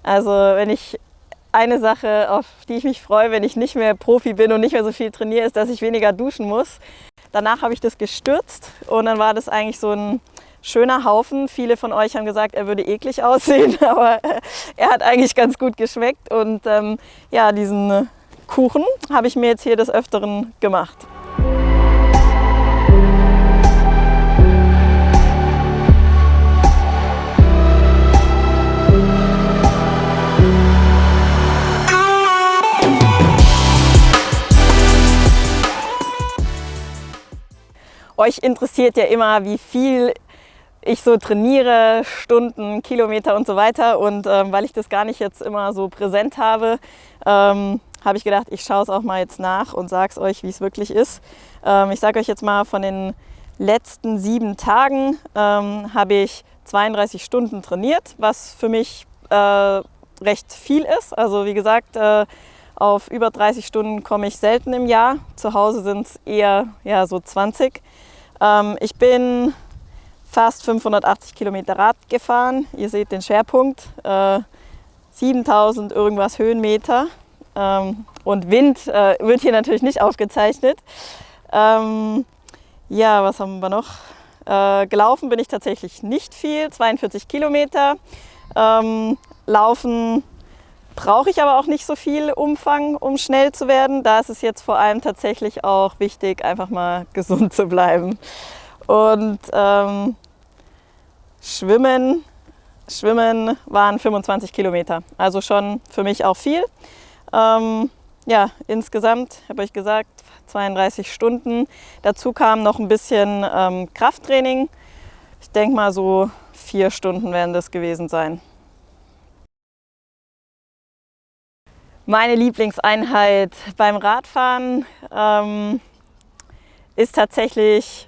Also wenn ich eine Sache, auf die ich mich freue, wenn ich nicht mehr Profi bin und nicht mehr so viel trainiere, ist, dass ich weniger duschen muss. Danach habe ich das gestürzt und dann war das eigentlich so ein schöner Haufen. Viele von euch haben gesagt, er würde eklig aussehen, aber er hat eigentlich ganz gut geschmeckt. Und ja, diesen Kuchen habe ich mir jetzt hier des Öfteren gemacht. Euch interessiert ja immer, wie viel ich so trainiere, Stunden, Kilometer und so weiter. Und weil ich das gar nicht jetzt immer so präsent habe, habe ich gedacht, ich schaue es auch mal jetzt nach und sage es euch, wie es wirklich ist. Ich sage euch jetzt mal, von den letzten 7 Tagen habe ich 32 Stunden trainiert, was für mich recht viel ist. Also wie gesagt, auf über 30 Stunden komme ich selten im Jahr. Zu Hause sind es eher so 20. Ich bin fast 580 Kilometer Rad gefahren. Ihr seht den Schwerpunkt. 7000 irgendwas Höhenmeter. Und Wind wird hier natürlich nicht aufgezeichnet. Ja, was haben wir noch? Gelaufen bin ich tatsächlich nicht viel, 42 Kilometer. Laufen brauche ich aber auch nicht so viel Umfang, um schnell zu werden. Da ist es jetzt vor allem tatsächlich auch wichtig, einfach mal gesund zu bleiben. Und Schwimmen waren 25 Kilometer, also schon für mich auch viel. Ja, insgesamt habe ich gesagt 32 Stunden. Dazu kam noch ein bisschen Krafttraining. Ich denke mal so 4 Stunden werden das gewesen sein. Meine Lieblingseinheit beim Radfahren ist tatsächlich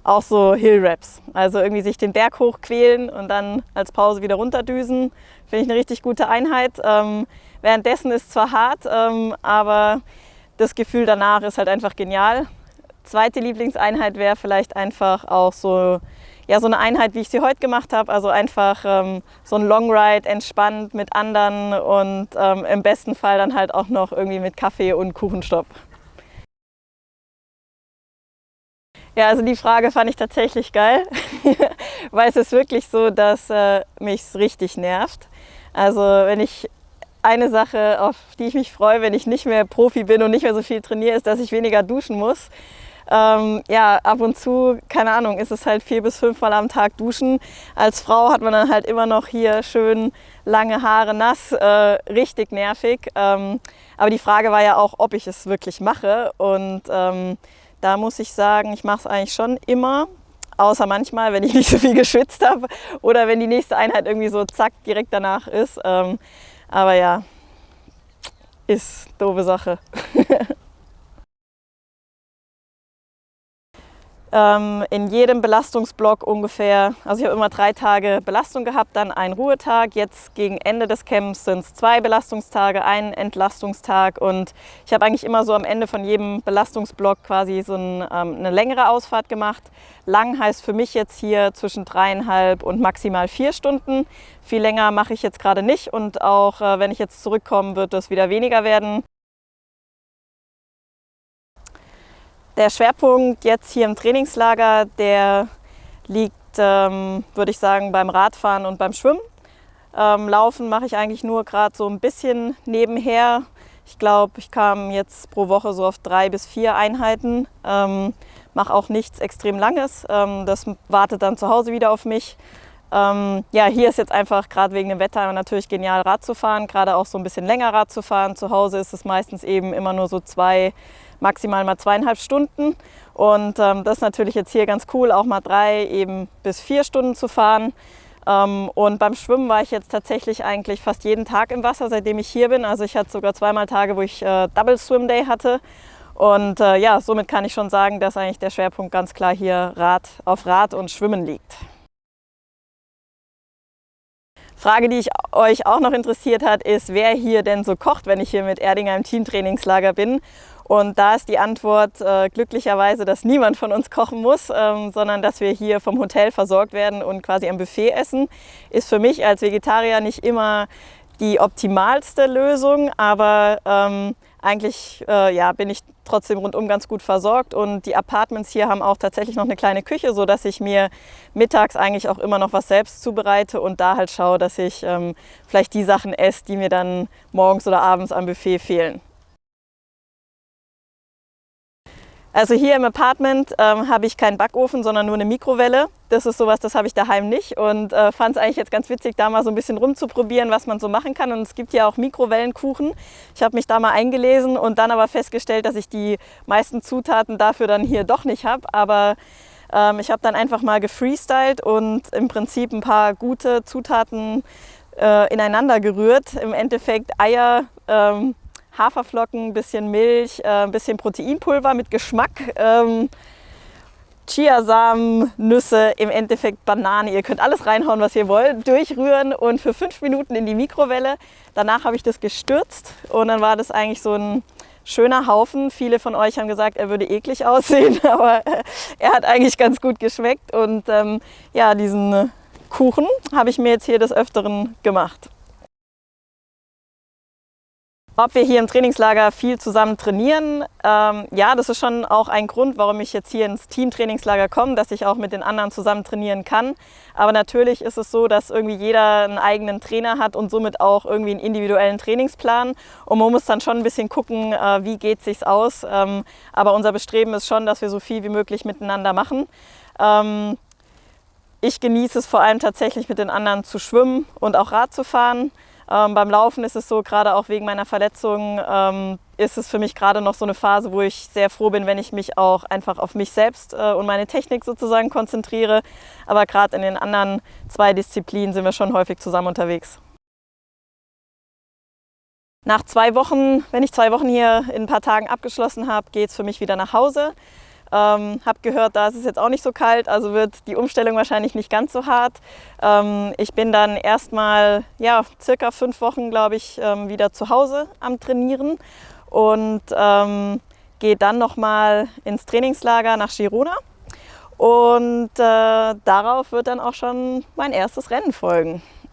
auch so Hill-Raps. Also irgendwie sich den Berg hochquälen und dann als Pause wieder runterdüsen. Finde ich eine richtig gute Einheit. Währenddessen ist es zwar hart, aber das Gefühl danach ist halt einfach genial. Zweite Lieblingseinheit wäre vielleicht einfach auch so eine Einheit, wie ich sie heute gemacht habe. Also einfach so ein Long Ride, entspannt mit anderen und im besten Fall dann halt auch noch irgendwie mit Kaffee und Kuchenstopp. Ja, also die Frage fand ich tatsächlich geil, weil es ist wirklich so, dass mich es richtig nervt. Also wenn ich eine Sache, auf die ich mich freue, wenn ich nicht mehr Profi bin und nicht mehr so viel trainiere, ist, dass ich weniger duschen muss. Ja, ab und zu, keine Ahnung, ist es halt 4 bis 5 Mal am Tag duschen. Als Frau hat man dann halt immer noch hier schön lange Haare nass, richtig nervig. Aber die Frage war ja auch, ob ich es wirklich mache. Und da muss ich sagen, ich mache es eigentlich schon immer. Außer manchmal, wenn ich nicht so viel geschwitzt habe oder wenn die nächste Einheit irgendwie so zack direkt danach ist. Aber ja, ist eine doofe Sache. In jedem Belastungsblock ungefähr, also ich habe immer 3 Tage Belastung gehabt, dann einen Ruhetag. Jetzt gegen Ende des Camps sind es 2 Belastungstage, ein Entlastungstag und ich habe eigentlich immer so am Ende von jedem Belastungsblock quasi so eine längere Ausfahrt gemacht. Lang heißt für mich jetzt hier zwischen 3,5 und maximal 4 Stunden. Viel länger mache ich jetzt gerade nicht und auch wenn ich jetzt zurückkomme, wird das wieder weniger werden. Der Schwerpunkt jetzt hier im Trainingslager, der liegt, würde ich sagen, beim Radfahren und beim Schwimmen. Laufen mache ich eigentlich nur gerade so ein bisschen nebenher. Ich glaube, ich kam jetzt pro Woche so auf 3 bis 4 Einheiten. Mache auch nichts extrem Langes. Das wartet dann zu Hause wieder auf mich. Ja, hier ist jetzt einfach gerade wegen dem Wetter natürlich genial Rad zu fahren, gerade auch so ein bisschen länger Rad zu fahren. Zu Hause ist es meistens eben immer nur so 2, maximal mal 2,5 Stunden. Und das ist natürlich jetzt hier ganz cool, auch mal 3 eben bis 4 Stunden zu fahren. Und beim Schwimmen war ich jetzt tatsächlich eigentlich fast jeden Tag im Wasser, seitdem ich hier bin. Also ich hatte sogar 2-mal Tage, wo ich Double Swim Day hatte. Und ja, somit kann ich schon sagen, dass eigentlich der Schwerpunkt ganz klar hier auf Rad und Schwimmen liegt. Frage, die euch auch noch interessiert hat, ist, wer hier denn so kocht, wenn ich hier mit Erdinger im Teamtrainingslager bin. Und da ist die Antwort glücklicherweise, dass niemand von uns kochen muss, sondern dass wir hier vom Hotel versorgt werden und quasi am Buffet essen. Ist für mich als Vegetarier nicht immer die optimalste Lösung, aber eigentlich ja, bin ich trotzdem rundum ganz gut versorgt und die Apartments hier haben auch tatsächlich noch eine kleine Küche, sodass ich mir mittags eigentlich auch immer noch was selbst zubereite und da halt schaue, dass ich vielleicht die Sachen esse, die mir dann morgens oder abends am Buffet fehlen. Also hier im Apartment habe ich keinen Backofen, sondern nur eine Mikrowelle. Das ist sowas, das habe ich daheim nicht und fand es eigentlich jetzt ganz witzig, da mal so ein bisschen rumzuprobieren, was man so machen kann. Und es gibt ja auch Mikrowellenkuchen. Ich habe mich da mal eingelesen und dann aber festgestellt, dass ich die meisten Zutaten dafür dann hier doch nicht habe. Aber ich habe dann einfach mal gefreestylt und im Prinzip ein paar gute Zutaten ineinander gerührt. Im Endeffekt Eier, Haferflocken, ein bisschen Milch, ein bisschen Proteinpulver mit Geschmack, Chiasamen, Nüsse, im Endeffekt Banane. Ihr könnt alles reinhauen, was ihr wollt, durchrühren und für 5 Minuten in die Mikrowelle. Danach habe ich das gestürzt und dann war das eigentlich so ein schöner Haufen. Viele von euch haben gesagt, er würde eklig aussehen, aber er hat eigentlich ganz gut geschmeckt. Und ja, diesen Kuchen habe ich mir jetzt hier des Öfteren gemacht. Ob wir hier im Trainingslager viel zusammen trainieren, ja, das ist schon auch ein Grund, warum ich jetzt hier ins Teamtrainingslager komme, dass ich auch mit den anderen zusammen trainieren kann. Aber natürlich ist es so, dass irgendwie jeder einen eigenen Trainer hat und somit auch irgendwie einen individuellen Trainingsplan. Und man muss dann schon ein bisschen gucken, wie geht es sich aus. Aber unser Bestreben ist schon, dass wir so viel wie möglich miteinander machen. Ich genieße es vor allem tatsächlich mit den anderen zu schwimmen und auch Rad zu fahren. Beim Laufen ist es so, gerade auch wegen meiner Verletzung, ist es für mich gerade noch so eine Phase, wo ich sehr froh bin, wenn ich mich auch einfach auf mich selbst und meine Technik sozusagen konzentriere. Aber gerade in den anderen 2 Disziplinen sind wir schon häufig zusammen unterwegs. Nach 2 Wochen, wenn ich 2 Wochen hier in ein paar Tagen abgeschlossen habe, geht es für mich wieder nach Hause. Habe gehört, da ist es jetzt auch nicht so kalt, also wird die Umstellung wahrscheinlich nicht ganz so hart. Ich bin dann erstmal ja, circa 5 Wochen, glaube ich, wieder zu Hause am Trainieren und gehe dann nochmal ins Trainingslager nach Girona. Und darauf wird dann auch schon mein erstes Rennen folgen.